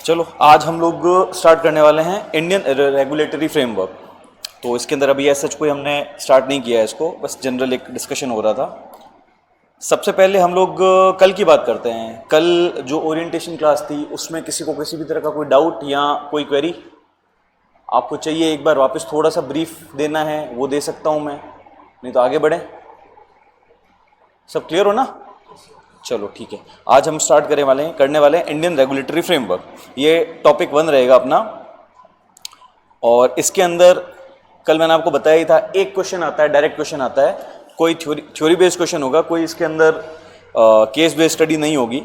चलो आज हम लोग स्टार्ट करने वाले हैं इंडियन रेगुलेटरी फ्रेमवर्क। तो इसके अंदर अभी ऐसा कोई हमने स्टार्ट नहीं किया है इसको, बस जनरल एक डिस्कशन हो रहा था। सबसे पहले हम लोग कल की बात करते हैं। कल जो ओरिएंटेशन क्लास थी उसमें किसी को किसी भी तरह का कोई डाउट या कोई क्वेरी आपको चाहिए, एक बार वापस थोड़ा सा ब्रीफ देना है वो दे सकता हूँ मैं, नहीं तो आगे बढ़ें। सब क्लियर हो ना? चलो ठीक है। आज हम स्टार्ट करने वाले हैं इंडियन रेगुलेटरी फ्रेमवर्क। ये टॉपिक 1 रहेगा अपना। और इसके अंदर कल मैंने आपको बताया ही था, एक क्वेश्चन आता है, डायरेक्ट क्वेश्चन आता है, कोई थ्योरी बेस्ड क्वेश्चन होगा, कोई इसके अंदर केस बेस्ड स्टडी नहीं होगी।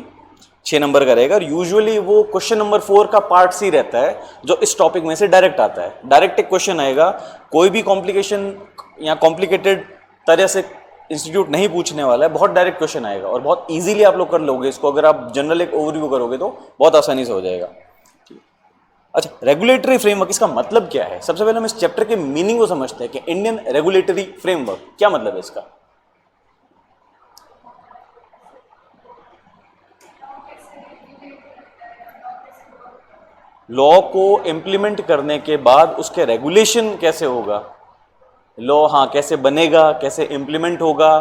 6 नंबर का रहेगा और यूजुअली वो क्वेश्चन नंबर 4 का पार्ट सी रहता है जो इस टॉपिक में से डायरेक्ट आता है। डायरेक्ट एक क्वेश्चन आएगा, कोई भी कॉम्प्लिकेशन या कॉम्प्लिकेटेड तरह से इंस्टीट्यूट नहीं पूछने वाला है, बहुत डायरेक्ट क्वेश्चन आएगा और बहुत इजीली आप लोग कर लोगे इसको। अगर आप जनरल एक ओवरव्यू करोगे तो बहुत आसानी से हो जाएगा। अच्छा, रेगुलेटरी फ्रेमवर्क इसका मतलब क्या है? सबसे पहले हम इस चैप्टर के मीनिंग को समझते हैं कि इंडियन रेगुलेटरी फ्रेमवर्क क्या मतलब है इसका। लॉ को इंप्लीमेंट करने के बाद उसके रेगुलेशन कैसे होगा, लॉ कैसे बनेगा, कैसे इंप्लीमेंट होगा,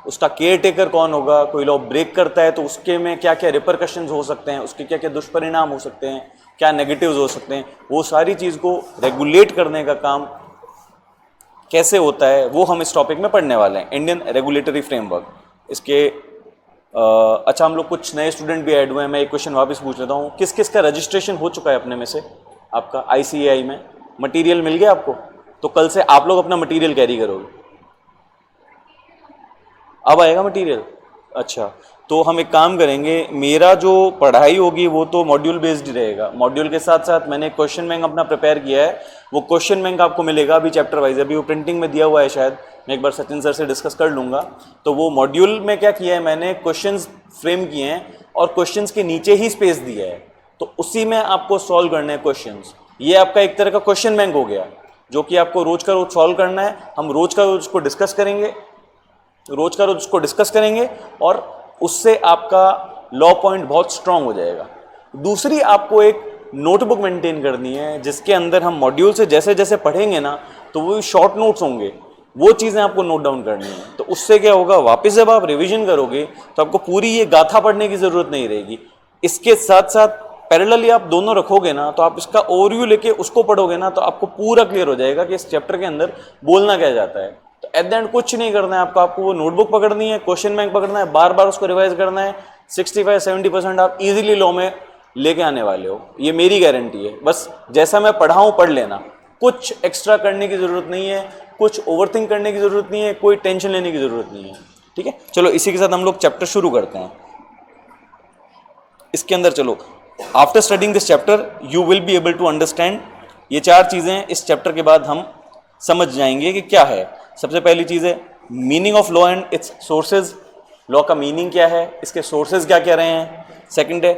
उसका केयर टेकर कौन होगा, कोई लॉ ब्रेक करता है तो उसके में क्या क्या रिपरकशंस हो सकते हैं, उसके क्या क्या दुष्परिणाम हो सकते हैं, क्या नेगेटिव्स हो सकते हैं, वो सारी चीज़ को रेगुलेट करने का काम कैसे होता है वो हम इस टॉपिक में पढ़ने वाले हैं, इंडियन रेगुलेटरी फ्रेमवर्क। इसके अच्छा, हम लोग कुछ नए स्टूडेंट भी ऐड हुए हैं। मैं एक क्वेश्चन वापस पूछ लेता हूँ, किस किस का रजिस्ट्रेशन हो चुका है अपने में से? आपका ICAI में मटेरियल मिल गया आपको? तो कल से आप लोग अपना मटेरियल कैरी करोगे। अब आएगा मटेरियल? अच्छा, तो हम एक काम करेंगे, मेरा जो पढ़ाई होगी वो तो मॉड्यूल बेस्ड ही रहेगा। मॉड्यूल के साथ साथ मैंने क्वेश्चन बैंक अपना प्रिपेयर किया है, वो क्वेश्चन बैंक आपको मिलेगा अभी चैप्टर वाइज। अभी वो प्रिंटिंग में दिया हुआ है, शायद मैं एक बार सचिन सर से डिस्कस कर लूँगा। तो वो मॉड्यूल में क्या किया है, मैंने क्वेश्चंस फ्रेम किए हैं और क्वेश्चंस के नीचे ही स्पेस दिया है, तो उसी में आपको सॉल्व करने हैं क्वेश्चंस। ये आपका एक तरह का क्वेश्चन बैंक हो गया जो कि आपको रोज का रोज सॉल्व करना है। हम रोज का रोज उसको डिस्कस करेंगे, और उससे आपका लॉ पॉइंट बहुत स्ट्रांग हो जाएगा। दूसरी, आपको एक नोटबुक मेंटेन करनी है जिसके अंदर हम मॉड्यूल से जैसे जैसे पढ़ेंगे ना, तो वो शॉर्ट नोट्स होंगे, वो चीज़ें आपको नोट डाउन करनी है। तो उससे क्या होगा, वापस जब आप रिवीजन करोगे तो आपको पूरी ये गाथा पढ़ने की ज़रूरत नहीं रहेगी। इसके साथ साथ पैरेलली आप दोनों रखोगे ना, तो आप इसका ओवरव्यू लेके उसको पढ़ोगे ना, तो आपको पूरा क्लियर हो जाएगा कि इस चैप्टर के अंदर बोलना क्या जाता है। तो एट द एंड कुछ नहीं करना है आपको वो नोटबुक पकड़नी है, क्वेश्चन बैंक पकड़ना है, बार बार उसको रिवाइज करना है। 65-70% आप इजीली लॉ में लेके आने वाले हो, ये मेरी गारंटी है। बस जैसा मैं पढ़ाऊँ पढ़ लेना, कुछ एक्स्ट्रा करने की ज़रूरत नहीं है, कुछ ओवरथिंक करने की ज़रूरत नहीं है, कोई टेंशन लेने की ज़रूरत नहीं है। ठीक है, चलो इसी के साथ हम लोग चैप्टर शुरू करते हैं। इसके अंदर चलो, after studying this chapter you will be able to understand, ये 4 चीज़ें इस चैप्टर के बाद हम समझ जाएंगे कि क्या है। सबसे पहली चीज़ है meaning of law and it's sources. Law का मीनिंग क्या है, इसके सोर्सेज क्या क्या रहे हैं। सेकंड है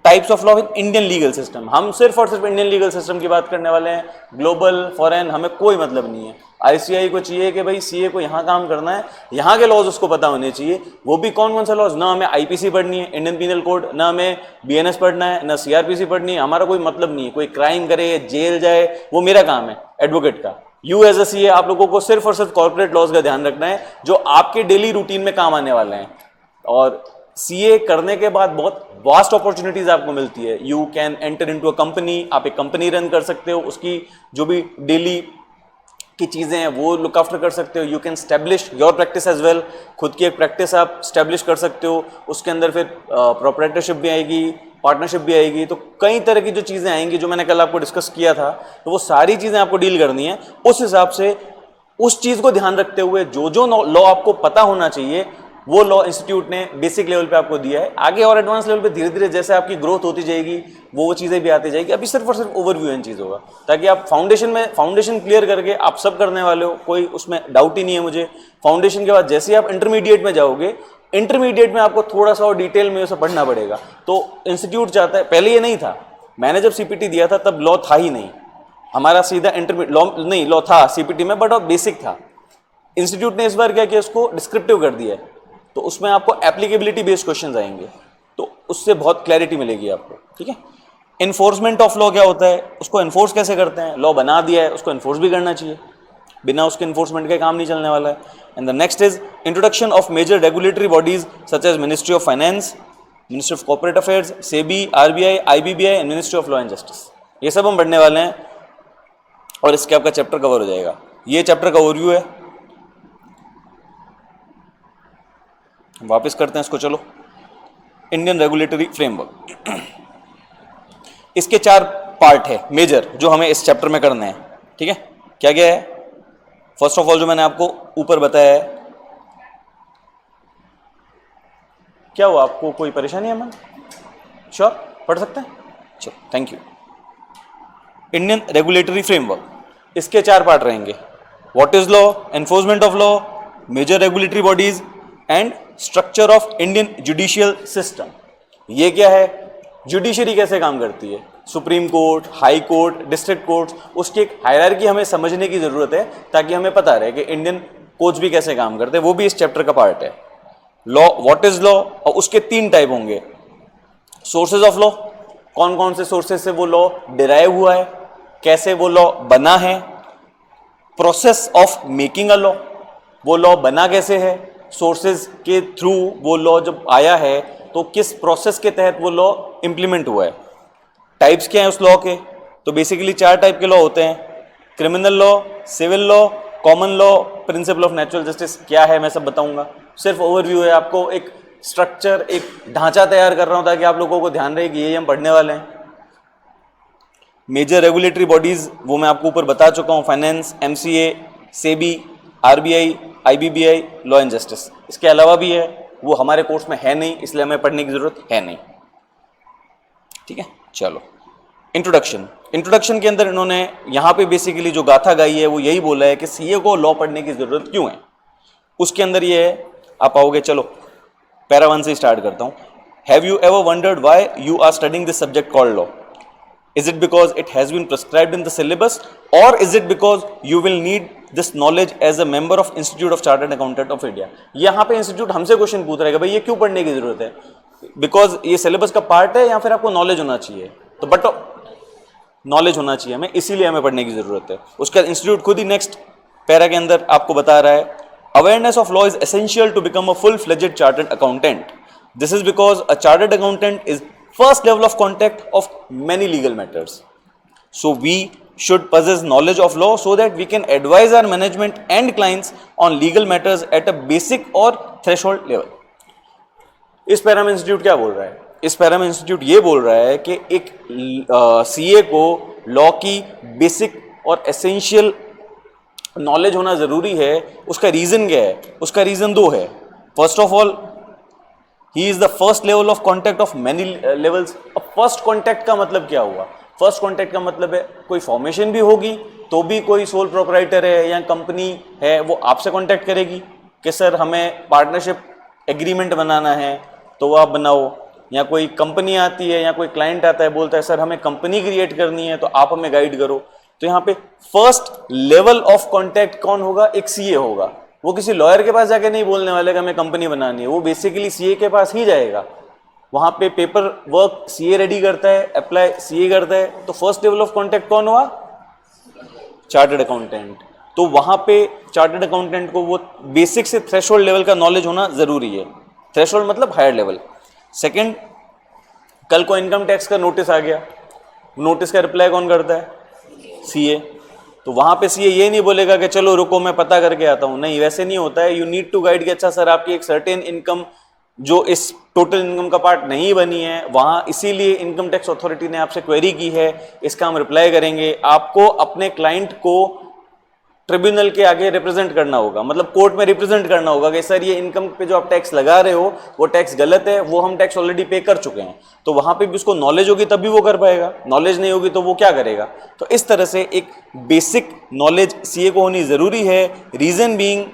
types of law in Indian legal system. हम सिर्फ और सिर्फ इंडियन लीगल सिस्टम की बात करने वाले हैं, ग्लोबल फॉरेन हमें कोई मतलब नहीं है। ICAI को चाहिए कि भाई CA को यहाँ काम करना है, यहाँ के लॉज उसको पता होने चाहिए, वो भी कौन कौन सा लॉज। ना हमें IPC पढ़नी है, इंडियन पीनल कोड, ना हमें BNS पढ़ना है, ना CRPC पढ़नी है, हमारा कोई मतलब नहीं है। कोई क्राइम करे, जेल जाए, वो मेरा काम है एडवोकेट का। यू एज अ CA आप लोगों को सिर्फ और सिर्फ कॉर्पोरेट लॉज का ध्यान रखना है जो आपके डेली रूटीन में काम आने वाले हैं। और CA करने के बाद बहुत वास्ट अपॉर्चुनिटीज आपको मिलती है। You can enter into a company, आप एक कंपनी रन कर सकते हो, उसकी जो भी डेली की चीज़ें हैं वो लुक आफ्टर कर सकते हो। You can establish your practice as well, खुद की एक प्रैक्टिस आप स्टैब्लिश कर सकते हो। उसके अंदर फिर प्रोप्राइटरशिप भी आएगी, पार्टनरशिप भी आएगी, तो कई तरह की जो चीज़ें आएंगी जो मैंने कल आपको डिस्कस किया था, तो वो सारी चीज़ें आपको डील करनी है। उस हिसाब से उस चीज़ को ध्यान रखते हुए जो जो लॉ आपको पता होना चाहिए वो लॉ इंस्टीट्यूट ने बेसिक लेवल पे आपको दिया है। आगे और एडवांस लेवल पे धीरे धीरे जैसे आपकी ग्रोथ होती जाएगी वो चीज़ें भी आती जाएगी। अभी सिर्फ और सिर्फ ओवरव्यू इन चीज़ होगा, ताकि आप फाउंडेशन क्लियर करके आप सब करने वाले हो, कोई उसमें डाउट ही नहीं है मुझे। फाउंडेशन के बाद जैसे आप इंटरमीडिएट में जाओगे, इंटरमीडिएट में आपको थोड़ा सा और डिटेल में उसे पढ़ना पड़ेगा। तो इंस्टीट्यूट चाहता है, पहले ये नहीं था, मैंने जब CPT दिया था तब लॉ था ही नहीं हमारा, सीधा इंटरमीडिएट लॉ नहीं, लॉ था CPT में बट बेसिक था। इंस्टीट्यूट ने इस बार क्या किया, उसको डिस्क्रिप्टिव कर दिया है, तो उसमें आपको एप्लीकेबिलिटी बेस्ड क्वेश्चंस आएंगे, तो उससे बहुत क्लैरिटी मिलेगी आपको। ठीक है, इन्फोर्समेंट ऑफ लॉ क्या होता है, उसको इन्फोर्स कैसे करते हैं, लॉ बना दिया है उसको इन्फोर्स भी करना चाहिए, बिना उसके इन्फोर्समेंट के काम नहीं चलने वाला है। And the next is introduction of major regulatory bodies such as ministry of finance, ministry of corporate affairs, SEBI, RBI, IBBI and ministry of law and justice. ये सब हम पढ़ने वाले हैं और इसके आपका चैप्टर कवर हो जाएगा। ये चैप्टर का ओवरव्यू है, वापस करते हैं इसको। चलो, इंडियन रेगुलेटरी फ्रेमवर्क, इसके 4 पार्ट है मेजर जो हमें इस चैप्टर में करने हैं। ठीक है, क्या क्या है? फर्स्ट ऑफ ऑल जो मैंने आपको ऊपर बताया है, क्या हुआ, आपको कोई परेशानी है मन? श्योर, पढ़ सकते हैं? चलो, thank you. Indian regulatory framework, इसके 4 पार्ट रहेंगे। What is law, enforcement of law, major regulatory bodies and structure of Indian judicial system. ये क्या है, जुडिशरी कैसे काम करती है, Supreme Court, High Court, district courts, उसकी एक हायरार्की हमें समझने की जरूरत है ताकि हमें पता रहे कि इंडियन कोर्ट्स भी कैसे काम करते हैं, वो भी इस चैप्टर का पार्ट है। लॉ, व्हाट इज लॉ, और उसके 3 टाइप होंगे। सोर्सेज ऑफ लॉ, कौन कौन से सोर्सेज से वो लॉ डिराइव हुआ है, कैसे वो लॉ बना है। Process of making a law, वो लॉ बना कैसे है, सोर्सेज के थ्रू वो लॉ जब आया है तो किस प्रोसेस के तहत वो लॉ इंप्लीमेंट हुआ है। टाइप्स क्या है उस लॉ के, तो बेसिकली 4 टाइप के लॉ होते हैं, criminal law, civil law, common law, principle of natural justice. क्या है मैं सब बताऊंगा, सिर्फ ओवरव्यू है, आपको एक स्ट्रक्चर, एक ढांचा तैयार कर रहा हूं ताकि आप लोगों को ध्यान रहे कि ये हम पढ़ने वाले हैं। मेजर रेगुलेटरी बॉडीज वो मैं आपको ऊपर बता चुका हूं, finance, MCA, SEBI, RBI, IBBI, law and justice. इसके अलावा भी है, वो हमारे कोर्स में है नहीं, इसलिए हमें पढ़ने की जरूरत है नहीं। ठीक है, चलो इंट्रोडक्शन के अंदर इन्होंने यहां पे बेसिकली जो गाथा गाई है वो यही बोला है कि सीए को लॉ पढ़ने की जरूरत क्यों है। उसके अंदर ये है, आप आओगे, चलो पैरा 1 से स्टार्ट करता हूं। Have you ever wondered why you are studying this subject called law? Is it because it has been prescribed in the syllabus, or is it because you will need this knowledge as a member of Institute of Chartered Accountant of India? यहाँ पे institute हमसे question पूछ रहा है कि भाई ये क्यों पढ़ने की जरूरत है, बिकॉज ये सिलेबस का पार्ट है या फिर आपको नॉलेज होना चाहिए? तो बट नॉलेज होना चाहिए हमें, इसीलिए हमें पढ़ने की जरूरत है। उसका इंस्टीट्यूट खुद ही नेक्स्ट पैरा के अंदर आपको बता रहा है, awareness of law is essential to become a full fledged chartered accountant. This is because a chartered accountant is first level of contact of many legal matters. So we should possess knowledge of law so that we can advise our management and clients on legal matters at a basic or threshold level. इस params institute क्या बोल रहा है? इस params institute ये बोल रहा है कि एक सीए को लॉ की बेसिक और एसेंशियल नॉलेज होना जरूरी है। उसका रीजन क्या है? उसका रीजन 2 है। First of all, He is the first level of contact of many levels. अब फर्स्ट कॉन्टैक्ट का मतलब क्या हुआ? फर्स्ट कॉन्टैक्ट का मतलब है कोई फॉर्मेशन भी होगी तो भी कोई सोल प्रोप्राइटर है या कंपनी है वो आपसे कॉन्टैक्ट करेगी कि सर हमें पार्टनरशिप एग्रीमेंट बनाना है तो वो आप बनाओ, या कोई कंपनी आती है या कोई क्लाइंट आता है बोलता है सर हमें कंपनी क्रिएट करनी है तो आप हमें गाइड करो। तो यहाँ पे फर्स्ट लेवल ऑफ कॉन्टैक्ट कौन होगा? एक सीए होगा। वो किसी लॉयर के पास जाके नहीं बोलने वाले कि हमें कंपनी बनानी है, वो बेसिकली सीए के पास ही जाएगा। वहां पे पेपर वर्क सीए रेडी करता है, अप्लाई सीए करता है। तो फर्स्ट लेवल ऑफ कॉन्टैक्ट कौन हुआ? Chartered accountant. तो वहां पे चार्टर्ड अकाउंटेंट को वो बेसिक से थ्रेशोल्ड लेवल का नॉलेज होना जरूरी है। थ्रेशोल्ड मतलब हायर लेवल। सेकेंड, कल को इनकम टैक्स का नोटिस आ गया, नोटिस का रिप्लाई कौन करता है? सीए। तो वहां पे सीए ये नहीं बोलेगा कि चलो रुको मैं पता करके आता हूं, नहीं वैसे नहीं होता है। यू नीड टू गाइड कि अच्छा सर आपकी एक सर्टेन इनकम जो इस टोटल इनकम का पार्ट नहीं बनी है वहां, इसीलिए इनकम टैक्स अथॉरिटी ने आपसे क्वेरी की है, इसका हम रिप्लाई करेंगे। आपको अपने क्लाइंट को ट्रिब्यूनल के आगे रिप्रेजेंट करना होगा, मतलब कोर्ट में रिप्रेजेंट करना होगा कि सर ये इनकम पे जो आप टैक्स लगा रहे हो वो टैक्स गलत है, वो हम टैक्स ऑलरेडी पे कर चुके हैं। तो वहां पे भी उसको नॉलेज होगी तभी वो कर पाएगा, नॉलेज नहीं होगी तो वो क्या करेगा? तो इस तरह से एक बेसिक नॉलेज सीए को होनी जरूरी है। Reason being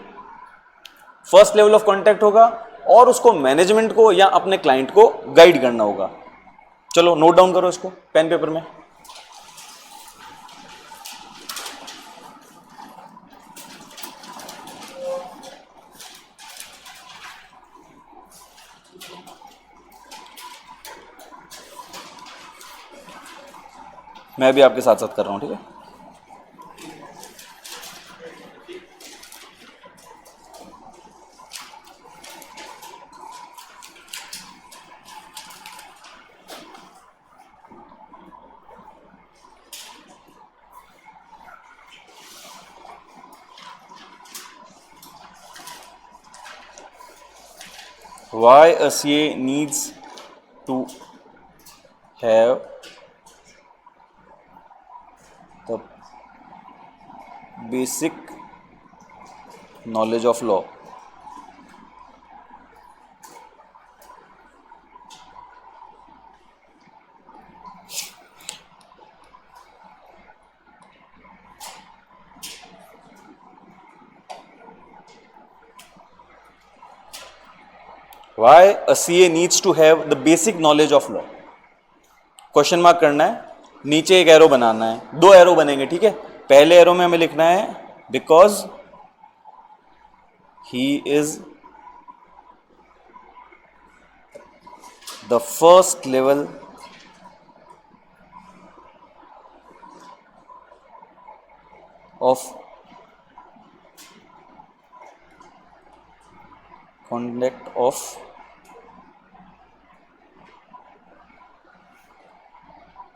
first level of contact होगा और उसको मैनेजमेंट को या अपने क्लाइंट को गाइड करना होगा। चलो नोट डाउन करो इसको पेन पेपर में। मैं भी आपके साथ साथ कर रहा हूँ, ठीक है। Why a CA needs to have the basic knowledge of law? Why a CA needs to have the basic knowledge of law? Question mark करना है, नीचे एक एरो बनाना है, दो एरो बनेंगे, ठीक है। पहले एरो में हमें लिखना है because he is the first level of conduct of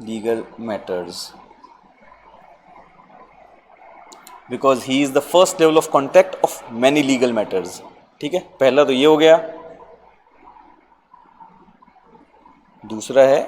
legal matters, because he is the first level of contact of many legal matters। ठीक है, पहला तो ये हो गया। दूसरा है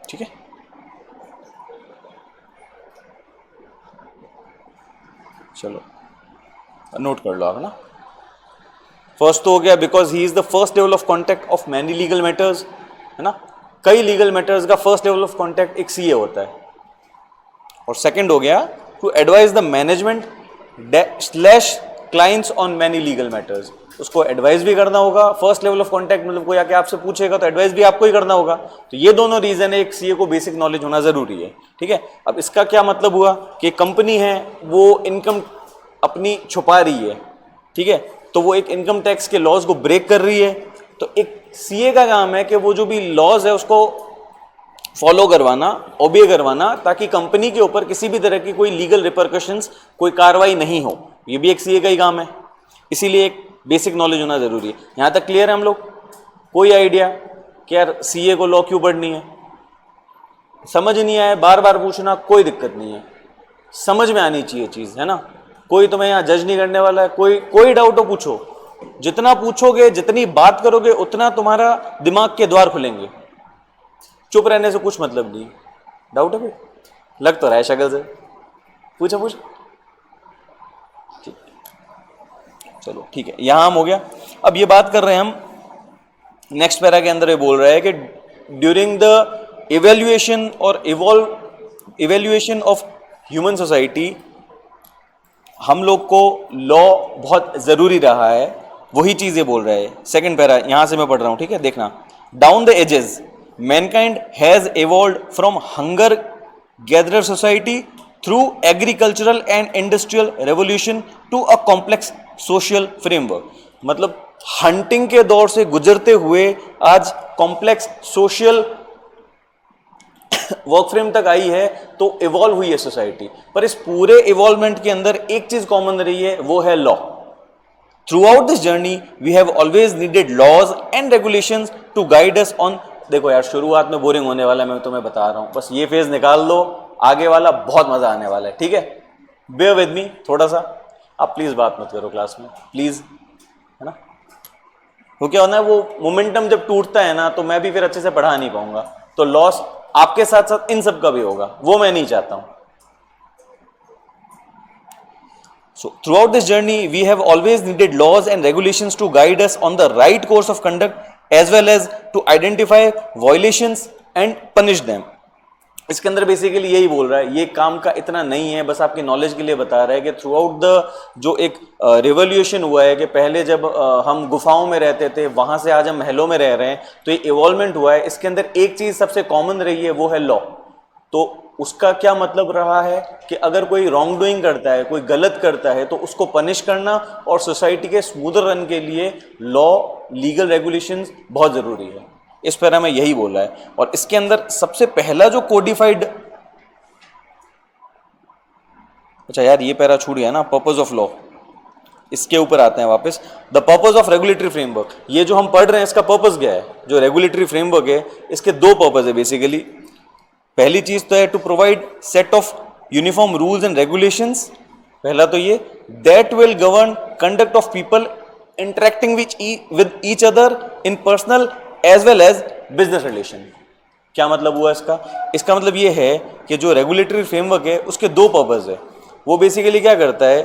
ठीक है। चलो नोट कर लो आप, है ना। फर्स्ट तो हो गया because he is the first level of contact of many legal matters, है ना। कई लीगल मैटर्स का फर्स्ट लेवल ऑफ कॉन्टैक्ट एक सीए होता है। और सेकंड हो गया to advise the management slash clients on many legal matters. उसको एडवाइस भी करना होगा। फर्स्ट लेवल ऑफ कॉन्टैक्ट मतलब कोई आके आपसे पूछेगा तो एडवाइस भी आपको ही करना होगा। तो ये दोनों रीजन है, एक सीए को बेसिक नॉलेज होना जरूरी है, ठीक है। अब इसका क्या मतलब हुआ कि कंपनी है वो इनकम अपनी छुपा रही है, ठीक है, तो वो एक इनकम टैक्स के लॉज को ब्रेक कर रही है। तो एक सीए का काम है कि वो जो भी लॉज है उसको फॉलो करवाना, ओबे करवाना, ताकि कंपनी के ऊपर किसी भी तरह की कोई लीगल रिपरकशंस, कोई कार्रवाई नहीं हो। ये भी एक सीए का ही काम है, इसीलिए एक बेसिक नॉलेज होना जरूरी है। यहां तक क्लियर है हम लोग? कोई आइडिया कि यार सीए को लॉ क्यों पढ़नी है? समझ नहीं आया बार बार पूछना, कोई दिक्कत नहीं है, समझ में आनी चाहिए चीज, है ना। कोई तुम्हें यहां जज नहीं करने वाला है। कोई डाउट हो पूछो, जितना पूछोगे जितनी बात करोगे उतना तुम्हारा दिमाग के द्वार खुलेंगे। चुप रहने से कुछ मतलब नहीं। डाउट है कोई? लग तो रहा है शक्ल से। पूछो। ठीक, चलो ठीक है, यहां हम हो गया। अब ये बात कर रहे हैं हम नेक्स्ट पैरा के अंदर, ये बोल रहा है कि ड्यूरिंग द इवेल्युएशन और इवेल्युएशन ऑफ ह्यूमन सोसाइटी हम लोग को लॉ बहुत जरूरी रहा है। वही चीज ये बोल रहा है। सेकंड पैरा यहां से मैं पढ़ रहा हूं, ठीक है, देखना। Down the ages mankind has evolved from hunger gatherer society through agricultural and industrial revolution to a complex social framework. मतलब हंटिंग के दौर से गुजरते हुए आज कॉम्प्लेक्स सोशल वर्क फ्रेम तक आई है, तो इवॉल्व हुई है सोसाइटी। पर इस पूरे इवॉल्वमेंट के अंदर एक चीज कॉमन रही है, वो है law. Throughout this journey we have always needed laws and regulations to guide us on. देखो यार, शुरुआत में बोरिंग होने वाला है, मैं तुम्हें बता रहा हूं, बस ये फेज निकाल दो, आगे वाला बहुत मजा आने वाला है, ठीक है। बेयर विद मी थोड़ा सा, आप प्लीज बात मत करो क्लास में, प्लीज, है ना। वो क्या होना है, वो मोमेंटम जब टूटता है ना, तो मैं भी फिर अच्छे से पढ़ा नहीं पाऊंगा, तो लॉस आपके साथ साथ इन सब का भी होगा, वो मैं नहीं चाहता हूं। So throughout this journey, we have always needed laws and regulations to guide us on the right course of conduct as well as to identify violations and punish them. इसके अंदर बेसिकली यही बोल रहा है, ये काम का इतना नहीं है, बस आपकी नॉलेज के लिए बता रहा है कि थ्रू आउट द जो एक रिवोल्यूशन हुआ है कि पहले जब हम गुफाओं में रहते थे वहां से आज हम महलों में रह रहे हैं, तो ये इवॉल्वमेंट हुआ है। इसके अंदर एक चीज सबसे कॉमन रही है, वो है लॉ। तो उसका क्या मतलब रहा है कि अगर कोई रॉन्ग डूइंग करता है, कोई गलत करता है, तो उसको पनिश करना और सोसाइटी के स्मूदर रन के लिए लॉ, लीगल रेगुलेशंस बहुत जरूरी है। इस पैरा में यही बोला है। और इसके अंदर सबसे पहला जो कोडिफाइड, अच्छा यार ये पैरा छूट गया ना, पर्पस ऑफ लॉ, इसके ऊपर आते हैं वापस। The purpose of regulatory framework, ये जो हम पढ़ रहे हैं इसका पर्पस क्या है? जो रेगुलेटरी फ्रेमवर्क है इसके दो पर्पस है बेसिकली। पहली चीज तो है to provide set of uniform rules and regulations, पहला तो ये, that will govern conduct of people interacting with each other in personal as well as business relation. क्या मतलब हुआ इसका? इसका मतलब ये है कि जो रेगुलेटरी फ्रेमवर्क है उसके दो पर्पस है। वो बेसिकली क्या करता है,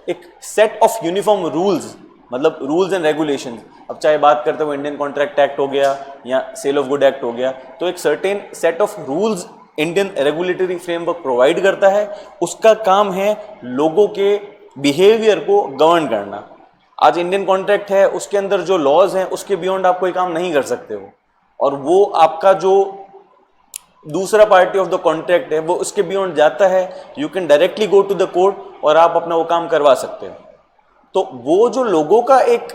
एक सेट ऑफ यूनिफॉर्म रूल्स, मतलब रूल्स एंड रेगुलेशन। अब चाहे बात करते हो इंडियन कॉन्ट्रैक्ट एक्ट हो गया या सेल ऑफ गुड एक्ट हो गया, तो एक certain set of rules Indian regulatory framework provide करता है। उसका काम है लोगों के बिहेवियर को गवर्न करना। आज इंडियन कॉन्ट्रैक्ट है, उसके अंदर जो लॉज हैं उसके बियॉन्ड आप कोई काम नहीं कर सकते हो, और वो आपका जो दूसरा पार्टी ऑफ द कॉन्ट्रैक्ट है वो उसके बियॉन्ड जाता है, you can directly go to the court और आप अपना वो काम करवा सकते हो। तो वो जो लोगों का एक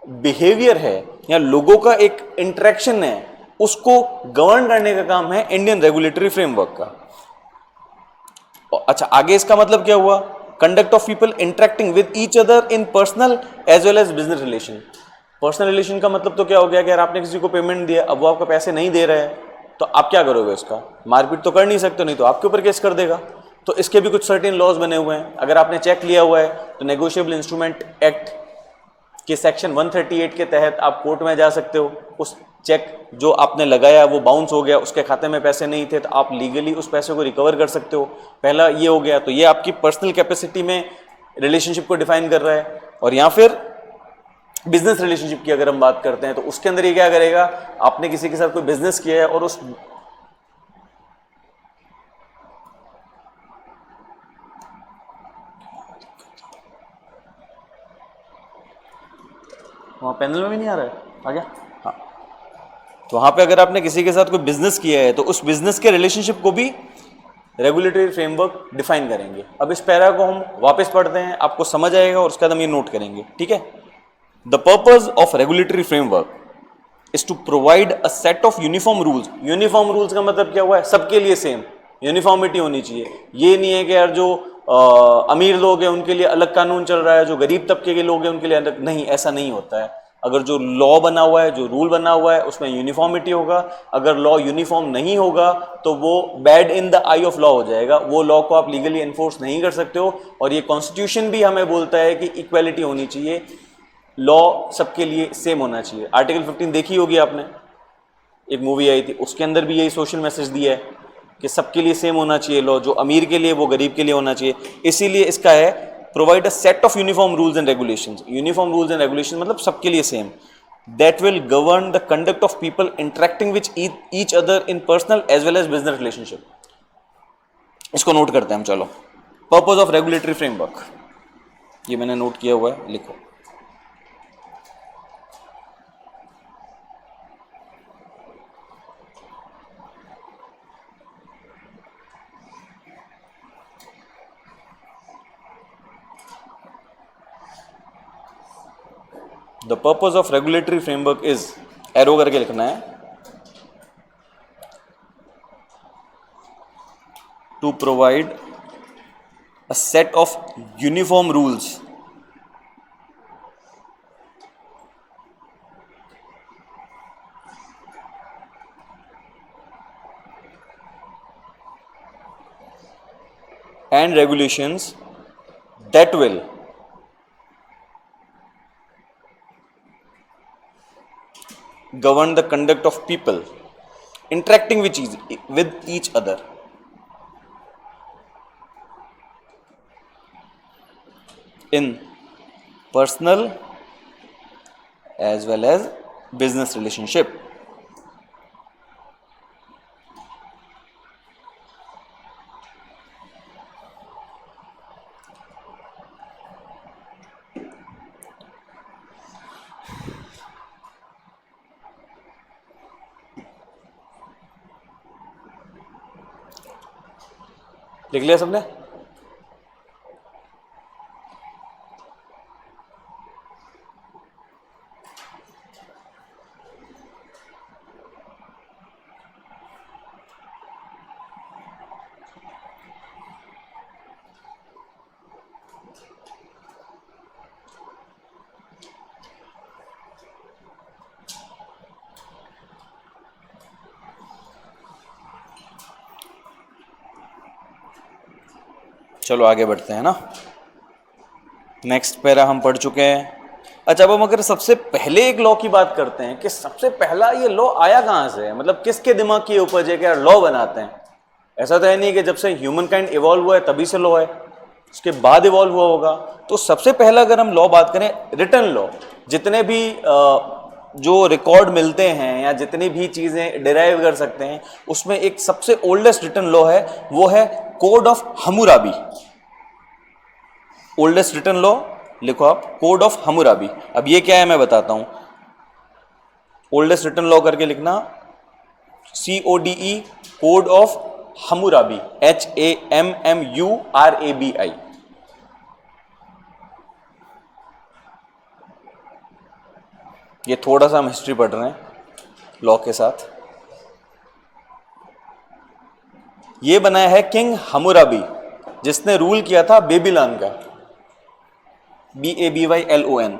बिहेवियर है या लोगों का एक इंटरेक्शन है, उसको गवर्न करने का काम है इंडियन रेगुलेटरी फ्रेमवर्क का। अच्छा, आगे इसका मतलब क्या हुआ? Conduct of people interacting with each other in personal as well as business relation. Personal relation का मतलब तो क्या हो गया कि यार आपने किसी को पेमेंट दिया, अब वो आपको पैसे नहीं दे रहे हैं, तो आप क्या करोगे? उसका मारपीट तो कर नहीं सकते, नहीं तो आपके ऊपर केस कर देगा। तो इसके भी कुछ सर्टेन लॉज बने हुए हैं। अगर आपने चेक लिया हुआ है तो नेगोशिएबल इंस्ट्रूमेंट एक्ट के सेक्शन 138 के तहत आप कोर्ट में जा सकते हो। उस चेक जो आपने लगाया वो बाउंस हो गया, उसके खाते में पैसे नहीं थे, तो आप लीगली उस पैसे को रिकवर कर सकते हो। पहला ये हो गया। तो ये आपकी पर्सनल कैपेसिटी में रिलेशनशिप को डिफाइन कर रहा है। और या फिर बिजनेस रिलेशनशिप की अगर हम बात करते हैं तो उसके अंदर ये क्या करेगा, आपने किसी के साथ कोई बिजनेस किया है और उस वहां पैनल में भी नहीं आ रहा है, आ गया? हाँ, तो वहां पे अगर आपने किसी के साथ कोई बिजनेस किया है तो उस बिजनेस के रिलेशनशिप को भी रेगुलेटरी फ्रेमवर्क डिफाइन करेंगे। अब इस पैरा को हम वापस पढ़ते हैं, आपको समझ आएगा और उसका हम ये नोट करेंगे, ठीक है? The purpose of regulatory framework is to provide a set of uniform rules. Uniform rules का मतलब क्या हुआ है? सबके लिए सेम यूनिफॉर्मिटी होनी चाहिए। ये नहीं है कि यार जो अमीर लोग हैं उनके लिए अलग कानून चल रहा है, जो गरीब तबके के लोग हैं उनके लिए अलग, नहीं, ऐसा नहीं होता है। अगर जो लॉ बना हुआ है, जो रूल बना हुआ है, उसमें यूनिफॉर्मिटी होगा। अगर लॉ यूनिफॉर्म नहीं होगा तो वो bad in the I of law हो जाएगा, वो लॉ को आप लीगली एनफोर्स नहीं कर सकते हो। और ये कॉन्स्टिट्यूशन भी हमें बोलता है कि इक्वालिटी होनी चाहिए, लॉ सबके लिए सेम होना चाहिए। आर्टिकल 15 देखी होगी आपने, एक मूवी आई थी, उसके अंदर भी यही सोशल मैसेज दिया है कि सबके लिए सेम होना चाहिए लॉ, जो अमीर के लिए वो गरीब के लिए होना चाहिए। इसीलिए इसका है provide a set of uniform rules and regulations. Uniform rules and regulation मतलब सबके लिए same, that will govern the conduct of people interacting with each other in personal as well as business relationship. इसको note करते हैं हम, चलो। Purpose of regulatory framework, ये मैंने नोट किया हुआ है, लिखो। The purpose of regulatory framework is, arrow करके लिखना है, to provide a set of uniform rules and regulations that will govern the conduct of people interacting with each other. in personal as well as business relationship. लिख लिया सबने? चलो आगे बढ़ते हैं ना। नेक्स्ट पैरा हम पढ़ चुके हैं। अच्छा, अब हम अगर सबसे पहले एक लॉ की बात करते हैं कि सबसे पहला ये लॉ आया कहाँ से है, मतलब किसके दिमाग की उपज है कि यार लॉ बनाते हैं। ऐसा तो है नहीं कि जब से ह्यूमन काइंड इवॉल्व हुआ है तभी से लॉ है, उसके बाद इवॉल्व हुआ होगा। तो सबसे पहला अगर हम लॉ बात करें, रिटन लॉ, जितने भी जो रिकॉर्ड मिलते हैं या जितनी भी चीज़ें डिराइव कर सकते हैं, उसमें एक सबसे ओल्डेस्ट रिटन लॉ है, वो है code of Hammurabi. Oldest written law लिखो आप, कोड ऑफ हम्मुराबी। अब ये क्या है मैं बताता हूं। ओल्डेस्ट रिटन लॉ करके लिखना, CODE, code of Hammurabi, HAMMURABI। ये थोड़ा सा हम हिस्ट्री पढ़ रहे हैं लॉ के साथ। ये बनाया है किंग हम्मुराबी, जिसने रूल किया था बेबीलोन का, BABYLON।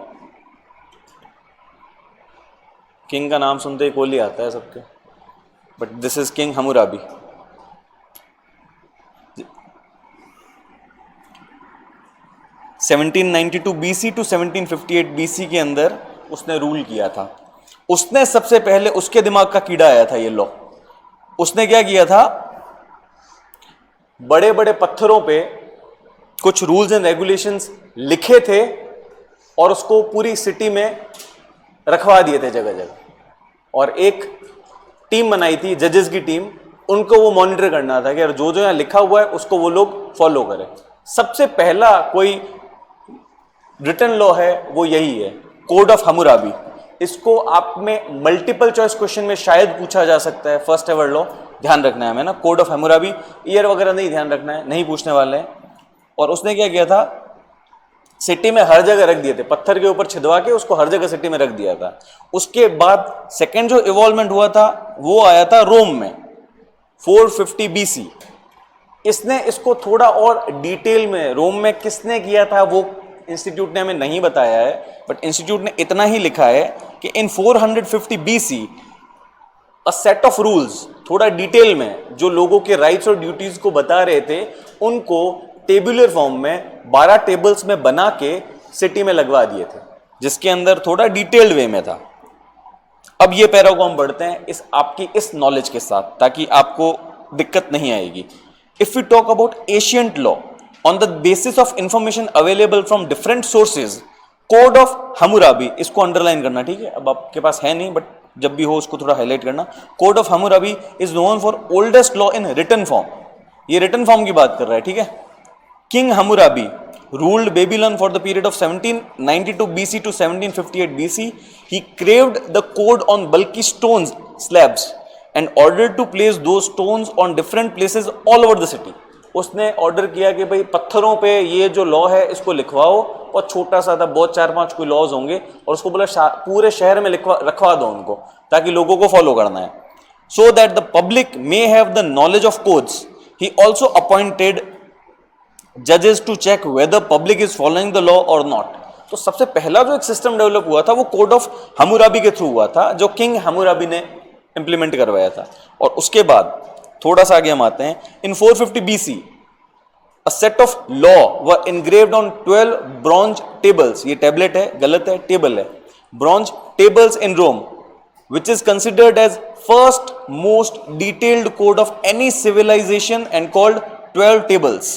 किंग का नाम सुनते ही कोहली आता है सबके, but this is king Hammurabi. (1792 BC to 1758 BC के अंदर उसने रूल किया था। उसने सबसे पहले, उसके दिमाग का कीड़ा आया था ये लॉ। उसने क्या किया था, बड़े बड़े पत्थरों पे कुछ रूल्स एंड रेगुलेशंस लिखे थे और उसको पूरी सिटी में रखवा दिए थे जगह जगह, और एक टीम बनाई थी, जजेस की टीम, उनको वो मॉनिटर करना था कि यार जो जो यहाँ लिखा हुआ है उसको वो लोग फॉलो करें। सबसे पहला कोई रिटन लॉ है वो यही है, कोड ऑफ हम्मुराबी। इसको आप में मल्टीपल चॉइस क्वेश्चन में शायद पूछा जा सकता है, फर्स्ट एवर लॉ, ध्यान रखना है हमें ना। कोड ऑफ हम्मुराबी, ईयर वगैरह नहीं ध्यान रखना है, नहीं पूछने वाले हैं। और उसने क्या किया था, सिटी में हर जगह रख दिए थे, पत्थर के ऊपर छिदवा के उसको हर जगह सिटी में रख दिया था। उसके बाद सेकेंड जो इवॉल्वमेंट हुआ था वो आया था रोम में 450 BC। इसने इसको थोड़ा और डिटेल में, रोम में किसने किया था वो इंस्टीट्यूट ने हमें नहीं बताया है, बट इंस्टीट्यूट ने इतना ही लिखा है कि इन 450 BC a set of rules, थोड़ा डिटेल में जो लोगों के राइट्स और ड्यूटीज को बता रहे थे, उनको टेबुलर फॉर्म में 12 टेबल्स में बना के सिटी में लगवा दिए थे, जिसके अंदर थोड़ा डिटेल्ड वे में था। अब ये पैरा को हम बढ़ते हैं इस आपकी इस नॉलेज के साथ, ताकि आपको दिक्कत नहीं आएगी। If you talk about ancient law on the basis of information available from different sources, code of Hammurabi, इसको अंडरलाइन करना, ठीक है। अब आपके पास है नहीं, बट जब भी हो उसको थोड़ा हाईलाइट करना। Code of Hammurabi is known for oldest law in written form. ये रिटन फॉर्म की बात कर रहा है, ठीक है। King Hammurabi ruled Babylon for the period of 1792 BC to 1758 BC. He craved the code on bulky stones slabs and ordered to place those stones on different places all over the city. उसने order किया कि भाई पत्थरों पे ये जो law है इसको लिखवाओ, और छोटा सा था, बहुत 4-5 कोई लॉज होंगे, और उसको बोला पूरे शहर में रखवा दो उनको, ताकि लोगों को फॉलो करना है। So that the public may have the knowledge of codes. He also appointed judges to check whether public is following the law or not. तो सबसे पहला जो एक सिस्टम डेवलप हुआ था वो कोड ऑफ हम्मुराबी के थ्रू हुआ था, जो किंग हम्मुराबी ने इंप्लीमेंट करवाया था। और उसके बाद थोड़ा सा आगे हम आते हैं, इन 450 BC a set of law were engraved on 12 bronze tables. ये टेबलेट है, गलत है, टेबल है, bronze tables in Rome, which is considered as first most detailed code of any civilization and called 12 tables.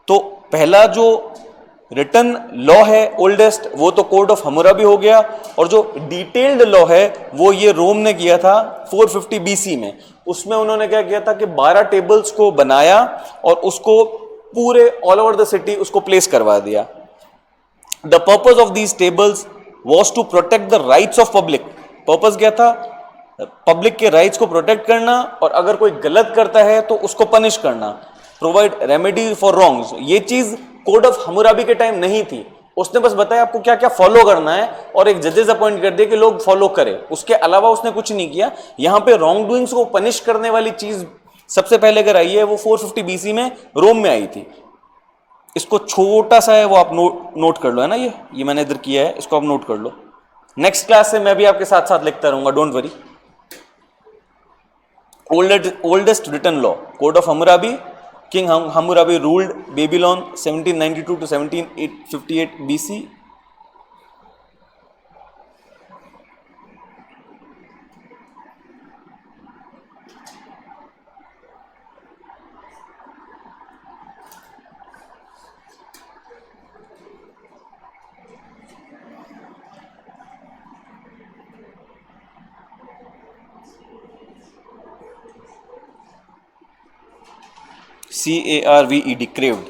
तो पहला जो रिटन लॉ है oldest, वो तो कोड ऑफ हम्मुराबी हो गया, और जो डिटेल्ड लॉ है वो ये रोम ने किया था 450 बीसी में। उसमें उन्होंने क्या किया था कि 12 टेबल्स को बनाया और उसको पूरे ऑल ओवर द सिटी उसको प्लेस करवा दिया। The purpose of these tables was to protect the rights of public. Purpose क्या था? पब्लिक के राइट्स को प्रोटेक्ट करना, और अगर कोई गलत करता है तो उसको पनिश करना, प्रोवाइड रेमेडी फॉर रॉन्ग्स। ये चीज कोड ऑफ हम्मुराबी के टाइम नहीं थी। उसने बस बताया आपको क्या क्या फॉलो करना है और एक जजेस अपॉइंट कर दिए कि लोग फॉलो करें, उसके अलावा उसने कुछ नहीं किया। यहां पे रॉन्ग डूइंग्स को पनिश करने वाली चीज सबसे पहले अगर आई है वो 450 बीसी में रोम में आई थी। इसको छोटा सा है वो आप नोट कर लो, है ना, ये मैंने इधर किया है, इसको आप नोट कर लो। नेक्स्ट क्लास से मैं भी आपके साथ साथ लिखता रहूंगा, don't worry. Oldest written law code of Hammurabi. King Hammurabi ruled Babylon 1792 to 1758 BC। CARVED, craved।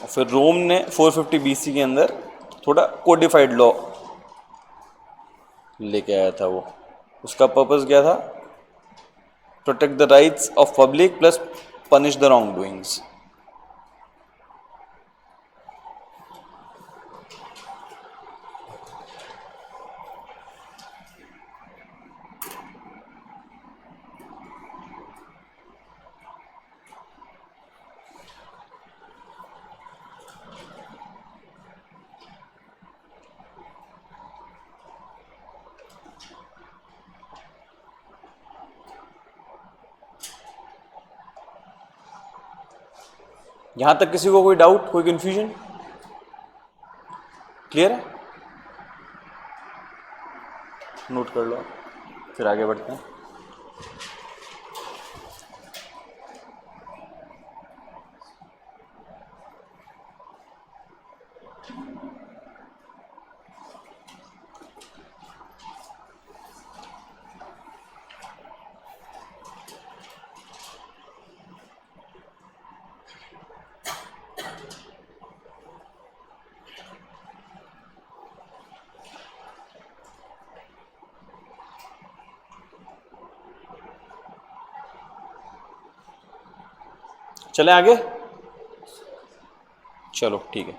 और फिर रोम ने 450 बीसी के अंदर थोड़ा कोडिफाइड लॉ लेके आया था वो। उसका पर्पस क्या था? Protect the rights of public plus punish the wrong doings. यहां तक किसी को कोई डाउट, कोई कंफ्यूजन? क्लियर है? नोट कर लो, फिर आगे बढ़ते हैं। चले आगे, चलो ठीक है।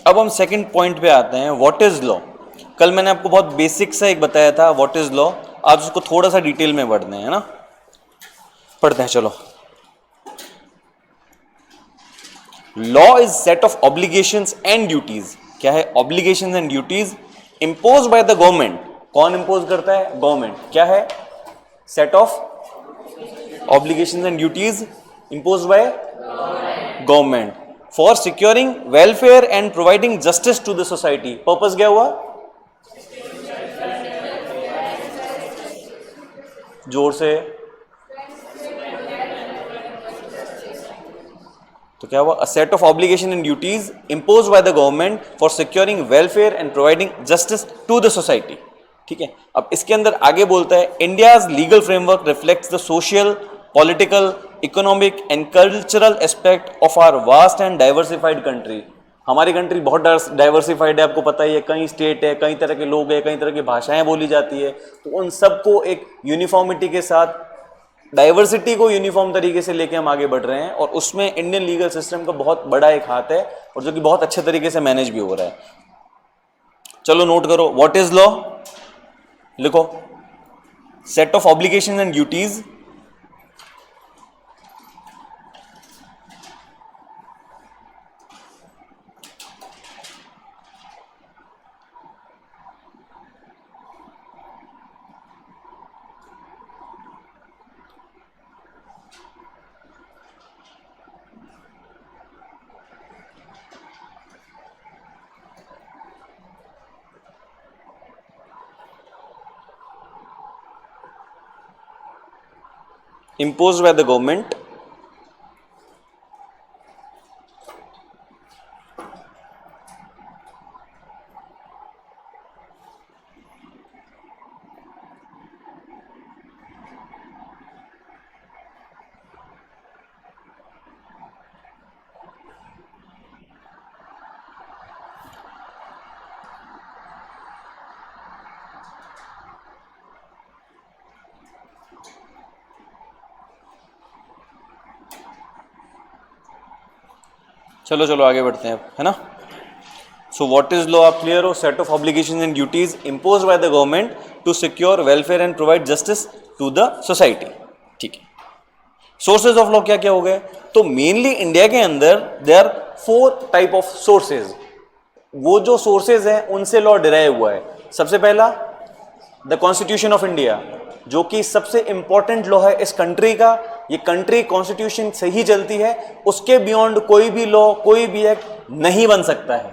अब हम सेकंड पॉइंट पे आते हैं, व्हाट इज लॉ। कल मैंने आपको बहुत बेसिक सा एक बताया था व्हाट इज लॉ, आज उसको थोड़ा सा डिटेल में पढ़ते हैं, है ना। पढ़ते हैं चलो। Law is set of obligations and duties. क्या है? Obligations and duties impose by the government. कौन इम्पोज करता है? गवर्नमेंट। क्या है? Set of obligations and duties impose by government for securing welfare and providing justice to the society. Purpose क्या हुआ? जोर से। तो क्या हुआ? A set of obligation and duties impose by the government for securing welfare and providing justice to the society. ठीक है, अब इसके अंदर आगे बोलता है India's legal framework reflects the social, political, economic and cultural aspect of our vast and diversified country. हमारी country बहुत डाइवर्सिफाइड है, आपको पता ही है, कई स्टेट है, कई तरह के लोग हैं, कई तरह की भाषाएं बोली जाती है। तो उन सबको एक यूनिफॉर्मिटी के साथ, डाइवर्सिटी को यूनिफॉर्म तरीके से लेके हम आगे बढ़ रहे हैं, और उसमें इंडियन लीगल सिस्टम का बहुत बड़ा एक हाथ है, और जो कि बहुत अच्छे तरीके से मैनेज भी हो रहा है। चलो नोट करो, व्हाट इज लॉ। लिखो, set of obligation and duties imposed by the government चलो चलो आगे बढ़ते हैं, है ना। सो व्हाट इज लॉ, आप क्लियर हो, set of obligations and duties imposed by the government to secure welfare and provide justice to the society. ठीक है, सोर्सेज ऑफ लॉ क्या क्या हो गए, तो मेनली इंडिया के अंदर there are 4 type of sources. वो जो सोर्सेज हैं उनसे लॉ डिराइव हुआ है। सबसे पहला द कॉन्स्टिट्यूशन ऑफ इंडिया, जो कि सबसे इंपॉर्टेंट लॉ है इस कंट्री का। ये कंट्री कॉन्स्टिट्यूशन से ही चलती है, उसके बियॉन्ड कोई भी लॉ, कोई भी एक्ट नहीं बन सकता है,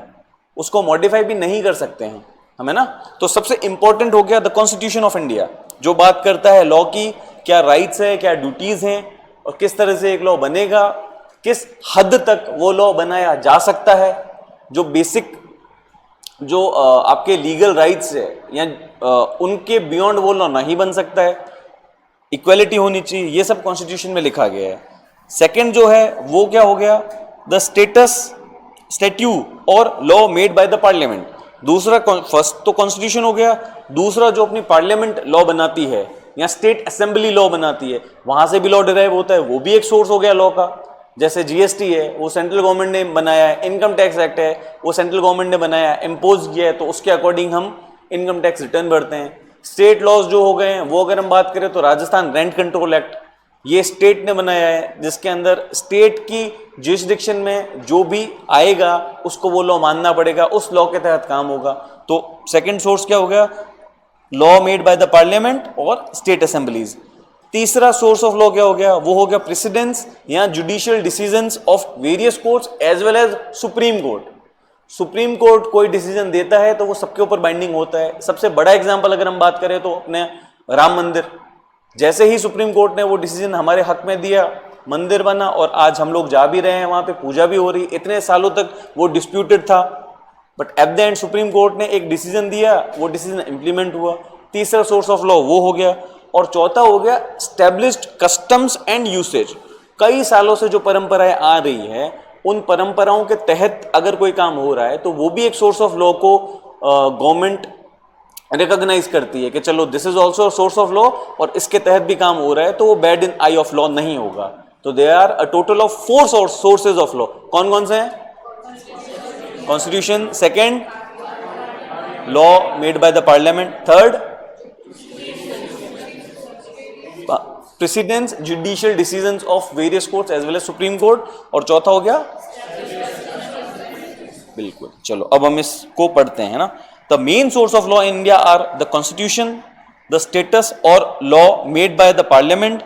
उसको मॉडिफाई भी नहीं कर सकते हैं हम, है ना। तो सबसे इंपॉर्टेंट हो गया द कॉन्स्टिट्यूशन ऑफ इंडिया, जो बात करता है लॉ की क्या राइट्स है, क्या ड्यूटीज हैं, और किस तरह से एक लॉ बनेगा, किस हद तक वो लॉ बनाया जा सकता है, जो बेसिक जो आपके लीगल राइट्स है या उनके बियॉन्ड वो लॉ नहीं बन सकता है, इक्वालिटी होनी चाहिए, ये सब कॉन्स्टिट्यूशन में लिखा गया है। सेकंड जो है वो क्या हो गया, द स्टेट्यू और law made by the parliament. दूसरा, फर्स्ट तो कॉन्स्टिट्यूशन हो गया, दूसरा जो अपनी पार्लियामेंट लॉ बनाती है या स्टेट असेंबली लॉ बनाती है, वहां से भी लॉ डिराइव होता है, वो भी एक सोर्स हो गया लॉ का। जैसे जीएसटी है वो सेंट्रल गवर्नमेंट ने बनाया है, इनकम टैक्स एक्ट है वो सेंट्रल गवर्नमेंट ने बनाया है, इम्पोज किया है, तो उसके अकॉर्डिंग हम इनकम टैक्स रिटर्न भरते हैं। स्टेट लॉज जो हो गए हैं वो अगर हम बात करें तो राजस्थान रेंट कंट्रोल एक्ट ये स्टेट ने बनाया है, जिसके अंदर स्टेट की ज्यूरिसडिक्शन में जो भी आएगा उसको वो लॉ मानना पड़ेगा, उस लॉ के तहत काम होगा। तो सेकंड सोर्स क्या हो गया, law made by the parliament और स्टेट असेंबलीज। तीसरा सोर्स ऑफ लॉ क्या हो गया, वो हो गया प्रेसिडेंट्स या judicial decisions of various courts as well as supreme court. Supreme court कोई डिसीजन देता है तो वो सबके ऊपर बाइंडिंग होता है। सबसे बड़ा एग्जांपल अगर हम बात करें तो अपने राम मंदिर, जैसे ही सुप्रीम कोर्ट ने वो डिसीजन हमारे हक में दिया, मंदिर बना और आज हम लोग जा भी रहे हैं, वहां पे पूजा भी हो रही। इतने सालों तक वो डिस्प्यूटेड था, but at the end supreme court ने एक डिसीजन दिया, वो डिसीजन इंप्लीमेंट हुआ। तीसरा सोर्स ऑफ लॉ वो हो गया। और चौथा हो गया स्टैब्लिश्ड कस्टम्स एंड यूसेज। कई सालों से जो परंपराएं आ रही है, उन परंपराओं के तहत अगर कोई काम हो रहा है तो वो भी एक सोर्स ऑफ लॉ को गवर्नमेंट रिकॉग्नाइज करती है कि चलो this is also source of law और इसके तहत भी काम हो रहा है, तो वो bad in eye of law नहीं होगा। तो they are a total of 4 sources of law. कौन कौन से हैं, constitution, second law made by the parliament, third precedents judicial decisions of various courts as well as supreme court, और चौथा हो गया, बिल्कुल। चलो अब हम इसको पढ़ते हैं ना। The main source of law in India are the constitution, the statutes और law made by the parliament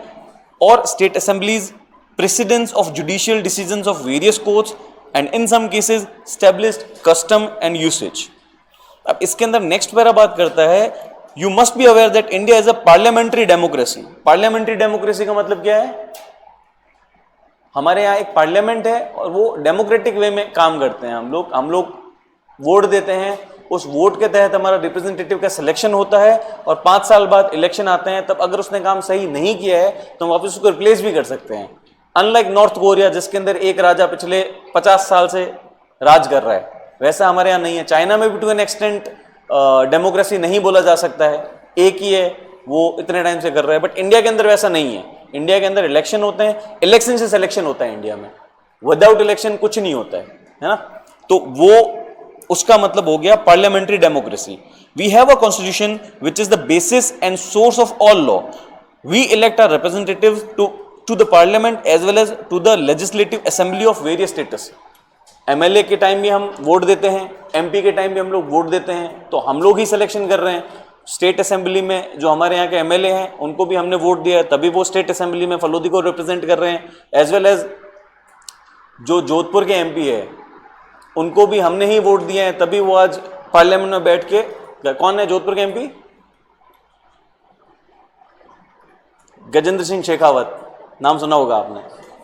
और state assemblies, precedents of judicial decisions of various courts and in some cases established custom and usage. अब इसके अंदर next para बात करता है, you must be aware that India is a parliamentary democracy. Parliamentary democracy का मतलब क्या है, हमारे यहाँ एक पार्लियामेंट है और वो डेमोक्रेटिक वे में काम करते हैं। हम लोग वोट देते हैं, उस वोट के तहत हमारा रिप्रेजेंटेटिव का सिलेक्शन होता है और 5 साल बाद इलेक्शन आते हैं, तब अगर उसने काम सही नहीं किया है तो हम वापस उसको रिप्लेस भी कर सकते हैं। अनलाइक नॉर्थ कोरिया जिसके अंदर एक राजा पिछले 50 साल से राज कर रहा है, वैसा हमारे यहाँ नहीं है। चाइना में भी टू एन एक्सटेंट डेमोक्रेसी नहीं बोला जा सकता है, एक ही है, वो इतने टाइम से कर रहा है, बट इंडिया के अंदर वैसा नहीं है। इंडिया के अंदर इलेक्शन होते हैं, इलेक्शन से सिलेक्शन होता है इंडिया में, विदाउट इलेक्शन कुछ नहीं होता है ना। तो वो उसका मतलब हो गया parliamentary democracy. We have a constitution which is the basis and source of all law. We elect our representative to the parliament as well as to the legislative assembly of various states. MLA के time भी हम vote देते हैं, MP के time भी हम लोग vote देते हैं, तो हम लोग ही सिलेक्शन कर रहे हैं। स्टेट असेंबली में जो हमारे यहाँ के एमएलए हैं उनको भी हमने वोट दिया है, तभी वो स्टेट असेंबली में फलोदी को रिप्रेजेंट कर रहे हैं। एज वेल एज जो जोधपुर के एमपी है उनको भी हमने ही वोट दिया है, तभी वो आज पार्लियामेंट में बैठ के, कौन है जोधपुर के एमपी, गजेंद्र सिंह शेखावत, नाम सुना होगा आपने।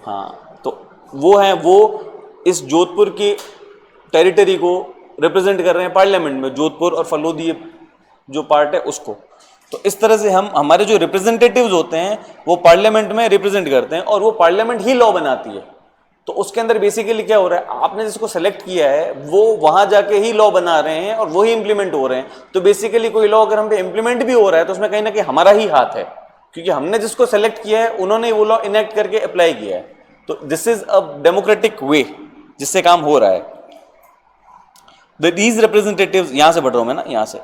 हाँ, तो वो हैं, वो इस जोधपुर की टेरिटरी को रिप्रेजेंट कर रहे हैं पार्लियामेंट में, जोधपुर और फलोदी जो पार्ट है उसको। तो इस तरह से हम, हमारे जो रिप्रेजेंटेटिव्स होते हैं वो पार्लियामेंट में रिप्रेजेंट करते हैं और वो पार्लियामेंट ही लॉ बनाती है। तो उसके अंदर बेसिकली क्या हो रहा है, आपने जिसको सेलेक्ट किया है वो वहां जाके ही लॉ बना रहे हैं और वही इंप्लीमेंट हो रहे हैं। तो बेसिकली कोई लॉ अगर हम पे इंप्लीमेंट भी हो रहा है तो उसमें कहीं ना कहीं हमारा ही हाथ है, क्योंकि हमने जिसको सेलेक्ट किया है उन्होंने वो लॉ इनेक्ट करके अप्लाई किया है। तो दिस इज अ डेमोक्रेटिक वे जिससे काम हो रहा है। दीज रिप्रेजेंटेटिव्स, यहां से बढ़ रहा हूं मैं ना, यहां से,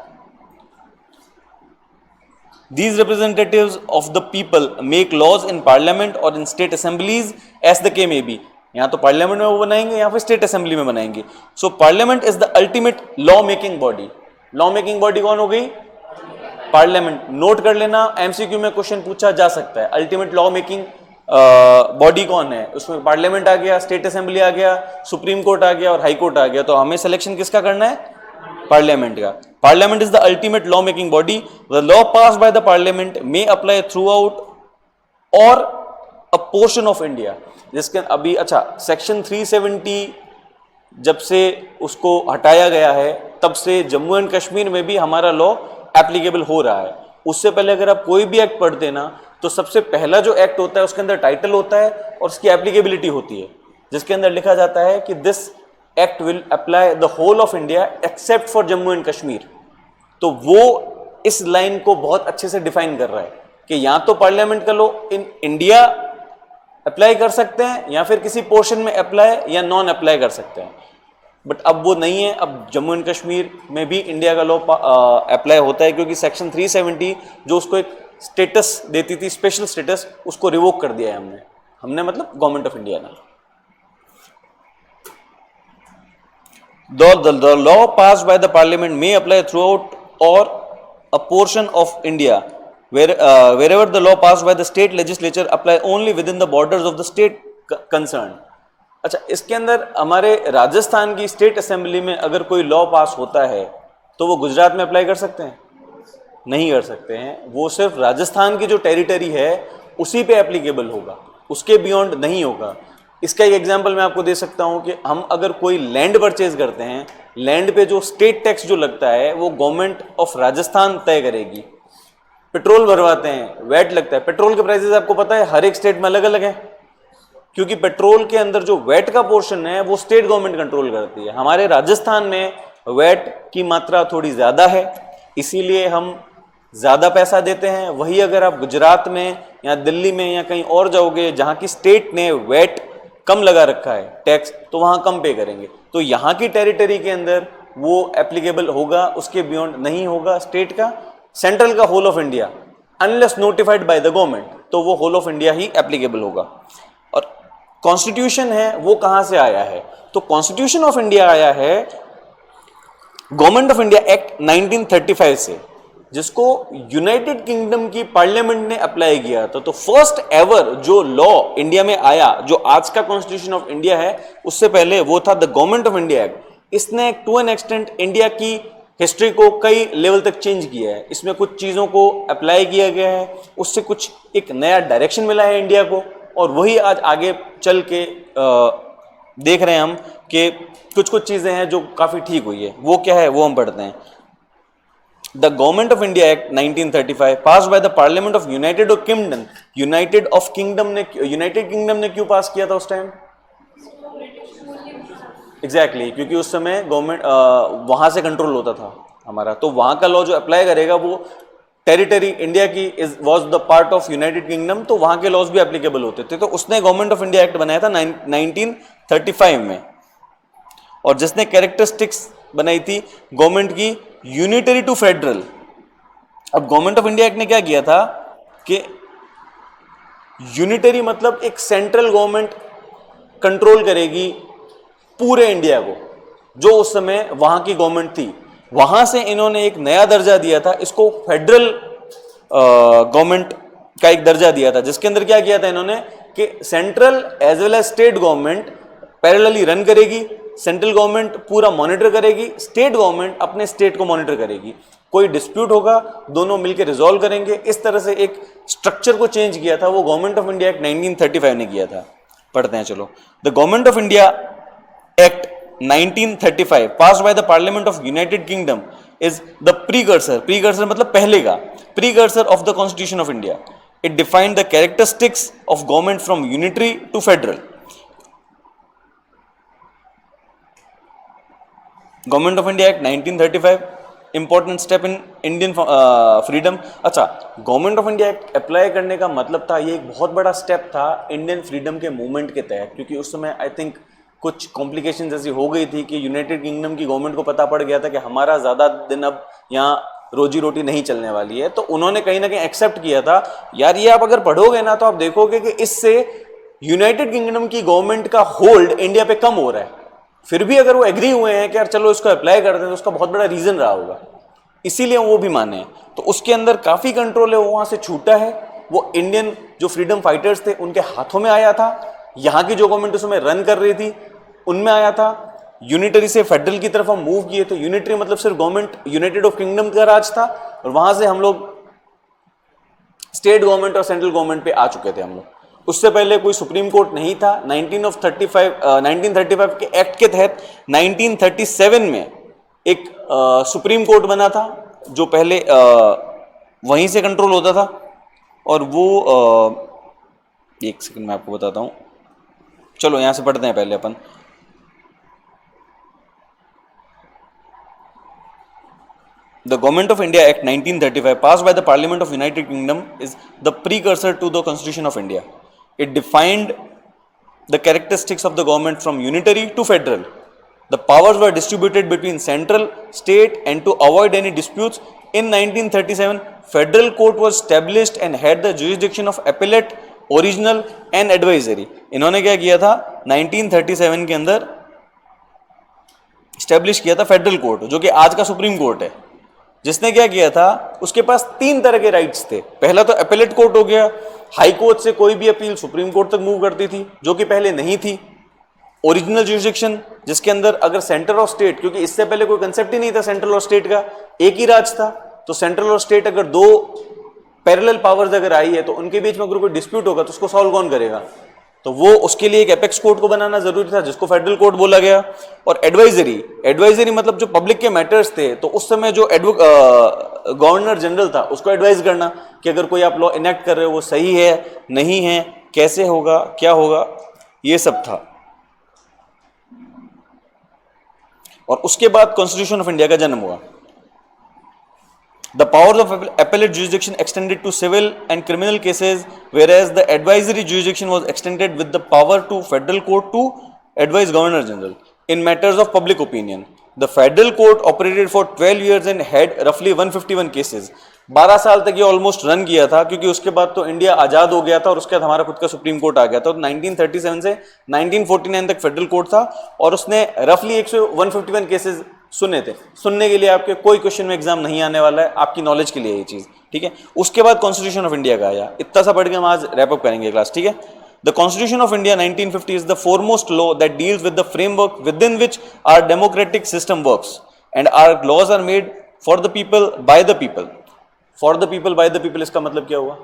these representatives of the people make laws in parliament or in state assemblies as the case may be। यहाँ तो पार्लियामेंट में वो बनाएंगे या फिर स्टेट असेंबली में बनाएंगे। So parliament is the ultimate law making body. Law making body कौन हो गई? पार्लियामेंट। नोट कर लेना, एमसीक्यू में क्वेश्चन पूछा जा सकता है, अल्टीमेट लॉ मेकिंग बॉडी कौन है? उसमें पार्लियामेंट आ गया, स्टेट असेंबली आ गया, सुप्रीम कोर्ट आ गया और हाई कोर्ट आ गया। तो हमें सिलेक्शन किसका करना है? पार्लियामेंट का। Parliament is the ultimate law making body. The law pass bye the parliament may apply through out और अ पोर्शन ऑफ इंडिया। जिसके अभी, अच्छा, सेक्शन 370 जब से उसको हटाया गया है तब से जम्मू एंड कश्मीर में भी हमारा लॉ एप्लीकेबल हो रहा है। उससे पहले अगर आप कोई भी एक्ट पढ़ते ना तो सबसे पहला जो एक्ट होता है उसके अंदर टाइटल होता है और उसकी एप्लीकेबिलिटी होती है, जिसके अंदर लिखा जाता है कि this act will apply the whole of India except for Jammu and Kashmir. तो वो इस लाइन को बहुत अच्छे से डिफाइन कर रहा है कि या तो पार्लियामेंट का लॉ इन इंडिया अप्लाई कर सकते हैं या फिर किसी पोर्शन में अप्लाई या नॉन अप्लाई कर सकते हैं। बट अब वो नहीं है, अब जम्मू एंड कश्मीर में भी इंडिया का लॉ अप्लाई होता है, क्योंकि सेक्शन 370 जो उसको एक स्टेटस देती थी, स्पेशल स्टेटस, उसको रिवोक कर दिया है हमने मतलब गवर्नमेंट ऑफ इंडिया ने। The law passed by the parliament may apply throughout or a portion of India, wherever the law passed by the state legislature apply only within the borders of the state concerned। अच्छा, इसके अंदर हमारे राजस्थान की state assembly में अगर कोई law पास होता है तो वो गुजरात में अप्लाई कर सकते हैं? नहीं कर सकते हैं। वो सिर्फ राजस्थान की जो टेरिटरी है उसी पे एप्लीकेबल होगा, उसके बियॉन्ड नहीं होगा। इसका एक एग्जांपल मैं आपको दे सकता हूं कि हम अगर कोई लैंड परचेज करते हैं, लैंड पे जो स्टेट टैक्स जो लगता है वो गवर्नमेंट ऑफ राजस्थान तय करेगी। पेट्रोल भरवाते हैं, वैट लगता है। पेट्रोल के प्राइसेस आपको पता है हर एक स्टेट में अलग अलग है, क्योंकि पेट्रोल के अंदर जो वैट का पोर्शन है वो स्टेट गवर्नमेंट कंट्रोल करती है। हमारे राजस्थान में वैट की मात्रा थोड़ी ज्यादा है, इसीलिए हम ज्यादा पैसा देते हैं। वही अगर आप गुजरात में या दिल्ली में या कहीं और जाओगे जहां की स्टेट ने वैट कम लगा रखा है टैक्स, तो वहां कम पे करेंगे। तो यहाँ की टेरिटरी के अंदर वो एप्लीकेबल होगा, उसके बियॉन्ड नहीं होगा। स्टेट का, सेंट्रल का whole of India, unless notified by the government, तो वो होल ऑफ इंडिया ही एप्लीकेबल होगा। और कॉन्स्टिट्यूशन है वो कहां से आया है? तो कॉन्स्टिट्यूशन ऑफ इंडिया आया है गवर्नमेंट ऑफ इंडिया एक्ट 1935 से, जिसको यूनाइटेड किंगडम की पार्लियामेंट ने अप्लाई किया था। तो फर्स्ट एवर जो लॉ इंडिया में आया, जो आज का कॉन्स्टिट्यूशन ऑफ इंडिया है, उससे पहले वो था the government of India act. इसने टू एन एक्सटेंट इंडिया की हिस्ट्री को कई लेवल तक चेंज किया है। इसमें कुछ चीज़ों को अप्लाई किया गया है, उससे कुछ एक नया डायरेक्शन मिला है इंडिया को, और वही आज आगे चल के देख रहे हैं हम कि कुछ कुछ चीज़ें हैं जो काफ़ी ठीक हुई है। वो क्या है वो हम पढ़ते हैं। The Government of India Act 1935 passed by the Parliament of United Kingdom। United Kingdom ने क्यों पास किया था उस टाइम? एग्जैक्टली, क्योंकि उस समय गवर्नमेंट वहां से कंट्रोल होता था हमारा। तो वहां का लॉ जो अप्लाई करेगा वो टेरिटरी इंडिया की was the part of United kingdom, तो वहां के लॉज भी एप्लीकेबल होते थे। तो उसने गवर्नमेंट ऑफ इंडिया एक्ट बनाया था 1935 में, और जिसने कैरेक्टरिस्टिक्स बनाई थी गवर्नमेंट की यूनिटरी टू फेडरल। अब गवर्नमेंट ऑफ इंडिया एक्ट ने क्या किया था कि यूनिटरी मतलब एक सेंट्रल गवर्नमेंट कंट्रोल करेगी पूरे इंडिया को, जो उस समय वहां की गवर्नमेंट थी। वहां से इन्होंने एक नया दर्जा दिया था, इसको फेडरल गवर्नमेंट का एक दर्जा दिया था, जिसके अंदर क्या किया था इन्होंने कि central as well as state government parallelly run करेगी सेंट्रल गवर्नमेंट पूरा मॉनिटर करेगी, स्टेट गवर्नमेंट अपने स्टेट को मॉनिटर करेगी। कोई डिस्प्यूट होगा दोनों मिलकर रिजॉल्व करेंगे। इस तरह से एक स्ट्रक्चर को चेंज किया था, वो गवर्नमेंट ऑफ इंडिया एक्ट 1935 ने किया था। पढ़ते हैं चलो। The government of India act 1935 passed by the parliament of United Kingdom is the precursor मतलब पहले का precursor of the constitution of India. It defined the characteristics of government from unitary to federal. Government of India act 1935 important step in Indian freedom. अच्छा, government of India act apply करने का मतलब था, ये एक बहुत बड़ा स्टेप था इंडियन फ्रीडम के मूवमेंट के तहत, क्योंकि उस समय आई थिंक कुछ कॉम्प्लिकेशन ऐसी हो गई थी कि यूनाइटेड किंगडम की गवर्नमेंट को पता पड़ गया था कि हमारा ज़्यादा दिन अब यहाँ रोजी रोटी नहीं चलने वाली है। तो उन्होंने कहीं ना कहीं एक्सेप्ट किया था, यार ये आप अगर पढ़ोगे ना तो आप देखोगे कि इससे यूनाइटेड किंगडम की गवर्नमेंट का होल्ड इंडिया पे कम हो रहा है। फिर भी अगर वो एग्री हुए हैं कि यार चलो इसको अप्लाई करते हैं, तो उसका बहुत बड़ा रीजन रहा होगा, इसीलिए वो भी माने हैं। तो उसके अंदर काफ़ी कंट्रोल है, वो वहाँ से छूटा है। वो इंडियन जो फ्रीडम फाइटर्स थे उनके हाथों में आया था, यहाँ की जो गवर्नमेंट उसमें रन कर रही थी उनमें आया था। यूनिटरी से फेडरल की तरफ हम मूव किए थे। यूनिटरी मतलब सिर्फ गवर्नमेंट यूनाइटेड ऑफ किंगडम का राज था, और वहां से हम लोग स्टेट गवर्नमेंट और सेंट्रल गवर्नमेंट पे आ चुके थे हम लोग। उससे पहले कोई सुप्रीम कोर्ट नहीं था। 1935 के एक्ट के तहत 1937 में एक सुप्रीम कोर्ट बना था, जो पहले वहीं से कंट्रोल होता था। और वो एक सेकंड मैं आपको बताता हूँ, चलो यहां से पढ़ते हैं पहले अपन। The Government of India Act 1935 passed by the Parliament of United Kingdom is the precursor to the Constitution of India. It defined the characteristics of the government from unitary to federal. The powers were distributed between central, state, and to avoid any disputes, in 1937, Federal Court was established and had the jurisdiction of appellate, original and advisory. इन्होंने क्या किया था 1937 के अंदर establish किया था federal court, जो कि आज का सुप्रीम कोर्ट है। जिसने क्या किया था, उसके पास 3 तरह के राइट्स थे। पहला तो अपीलेट कोर्ट हो गया, हाई कोर्ट से कोई भी अपील सुप्रीम कोर्ट तक मूव करती थी, जो कि पहले नहीं थी। ओरिजिनल जुरिसडिक्शन, जिसके अंदर अगर सेंटर और स्टेट, क्योंकि इससे पहले कोई कंसेप्ट ही नहीं था सेंट्रल और स्टेट का, एक ही राज था। तो सेंट्रल और स्टेट अगर 2 पैरेलल पावर्स अगर आई है तो उनके बीच में अगर कोई डिस्प्यूट होगा तो उसको सॉल्व कौन करेगा? तो वो उसके लिए एक एपेक्स कोर्ट को बनाना जरूरी था, जिसको फेडरल कोर्ट बोला गया। और एडवाइजरी मतलब जो पब्लिक के मैटर्स थे, तो उस समय जो गवर्नर जनरल था उसको एडवाइज करना कि अगर कोई आप लॉ इनेक्ट कर रहे हो वो सही है नहीं है, कैसे होगा, क्या होगा, ये सब था। और उसके बाद कॉन्स्टिट्यूशन ऑफ इंडिया का जन्म हुआ। The powers of appellate jurisdiction extended to civil and criminal cases, whereas the advisory jurisdiction was extended with the power to federal court to advise Governor General in matters of public opinion. The federal court operated for 12 years and had roughly 151 cases. 12 साल तक ये almost run किया था, क्योंकि उसके बाद तो India आज़ाद हो गया था और उसके बाद हमारा खुद का सुप्रीम कोर्ट आ गया था। तो 1937 से 1949 तक फेडरल कोर्ट था और उसने रफली 151 केसेस सुने थे। सुनने के लिए आपके कोई क्वेश्चन में एग्जाम नहीं आने वाला है, आपकी नॉलेज के लिए ये चीज़, ठीक है। उसके बाद कॉन्स्टिट्यूशन ऑफ इंडिया का आया। इतना सा पढ़ के हम आज रैप अप करेंगे क्लास, ठीक है। The constitution of India 1950 is the foremost law that deals with the framework within which our democratic system works and our laws are made for the people by the people. For the people by the people इसका मतलब क्या हुआ?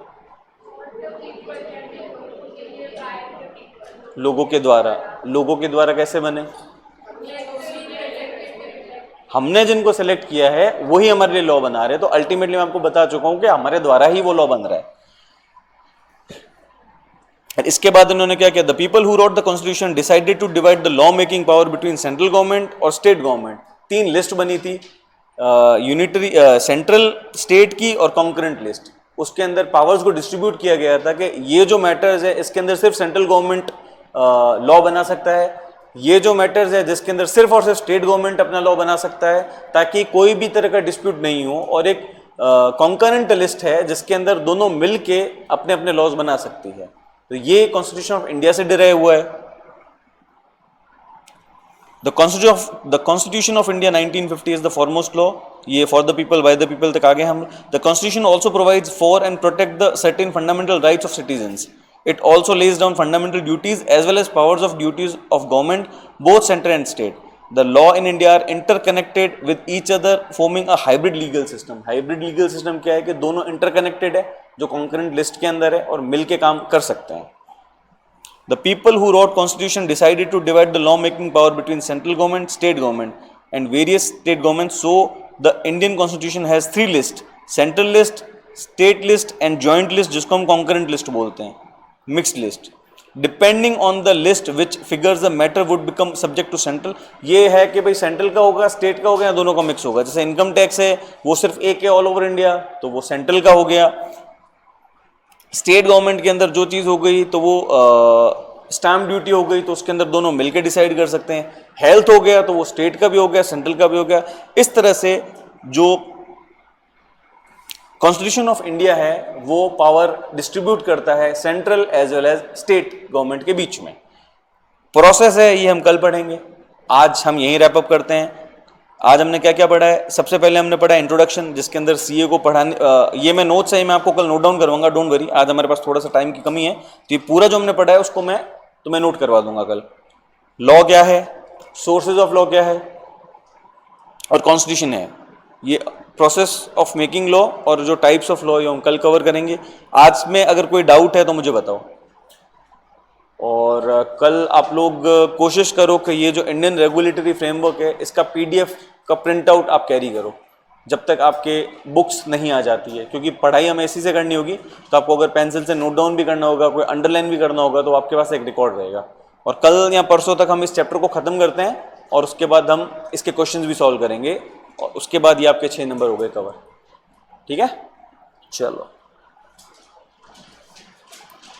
लोगों के द्वारा। लोगों के द्वारा कैसे बने? हमने जिनको सेलेक्ट किया है वही हमारे लिए लॉ बना रहे हैं। तो अल्टीमेटली मैं आपको बता चुका हूं कि हमारे द्वारा ही वो लॉ बन रहा है। इसके बाद उन्होंने क्या किया? The people who wrote the constitution decided to divide the law making power between central government और स्टेट गवर्नमेंट। 3 लिस्ट बनी थी, यूनिटरी, सेंट्रल, स्टेट की और कॉन्करेंट लिस्ट। उसके अंदर पावर्स को डिस्ट्रीब्यूट किया गया था कि ये जो मैटर्स है इसके अंदर सिर्फ सेंट्रल गवर्नमेंट लॉ बना सकता है, ये जो मैटर्स है जिसके अंदर सिर्फ और सिर्फ स्टेट गवर्नमेंट अपना लॉ बना सकता है, ताकि कोई भी तरह का डिस्प्यूट नहीं हो। और एक कॉन्करेंट लिस्ट है जिसके अंदर दोनों मिल के अपने अपने लॉज बना सकती है। तो ये कॉन्स्टिट्यूशन ऑफ इंडिया से डिराइव हुआ है। The constitution of India 1950 is the foremost law. ये for the people by the people तक आगे हम। The constitution also provides for and protect the certain fundamental rights of citizens. It also lays down fundamental duties as well as powers of duties of government, both center and state. The law in India are interconnected with each other, forming a hybrid legal system. Hybrid legal system क्या है कि दोनों interconnected है, जो concurrent list के अंदर है और मिल के काम कर सकते हैं. The people who wrote constitution decided to divide the law making power between central government, state government and various state governments. So the Indian constitution has 3 lists: central list, state list and joint list, जिसको हम concurrent list बोलते हैं, mixed list. Depending on the list which figures the matter would become subject to central. ये है कि भाई central का होगा, स्टेट का हो गया, दोनों का मिक्स होगा. जैसे इनकम टैक्स है वो सिर्फ एक है ऑल ओवर इंडिया, तो वो सेंट्रल का हो गया. स्टेट गवर्नमेंट के अंदर जो चीज़ हो गई तो वो स्टैम्प ड्यूटी हो गई, तो उसके अंदर दोनों मिलकर डिसाइड कर सकते हैं. हेल्थ हो गया तो वो स्टेट का भी हो गया, सेंट्रल का भी हो गया. इस तरह से जो कॉन्स्टिट्यूशन ऑफ इंडिया है वो पावर डिस्ट्रीब्यूट करता है central as well as state government के बीच में. प्रोसेस है ये हम कल पढ़ेंगे. आज हम यहीं रैप अप करते हैं. आज हमने क्या क्या पढ़ा है? सबसे पहले हमने पढ़ा इंट्रोडक्शन, जिसके अंदर सीए को पढ़ाने, ये मैं नोट्स है मैं आपको कल नोट डाउन करवाऊंगा, डोंट वरी. आज हमारे पास थोड़ा सा टाइम की कमी है, तो ये पूरा जो हमने पढ़ा है उसको मैं तुम्हें नोट करवा दूंगा कल. लॉ क्या है, सोर्सेज ऑफ लॉ क्या है और कॉन्स्टिट्यूशन है. ये प्रोसेस ऑफ मेकिंग लॉ और जो टाइप्स ऑफ लॉ ये हम कल कवर करेंगे. आज में अगर कोई डाउट है तो मुझे बताओ. और कल आप लोग कोशिश करो कि ये जो इंडियन रेगुलेटरी फ्रेमवर्क है इसका पीडीएफ का प्रिंट आउट आप कैरी करो जब तक आपके बुक्स नहीं आ जाती है, क्योंकि पढ़ाई हमें इसी से करनी होगी. तो आपको अगर पेंसिल से नोट डाउन भी करना होगा, कोई अंडरलाइन भी करना होगा, तो आपके पास एक रिकॉर्ड रहेगा. और कल या परसों तक हम इस चैप्टर को ख़त्म करते हैं और उसके बाद हम इसके क्वेश्चंस भी सॉल्व करेंगे और उसके बाद ये आपके 6 नंबर हो गए कवर. ठीक है, चलो.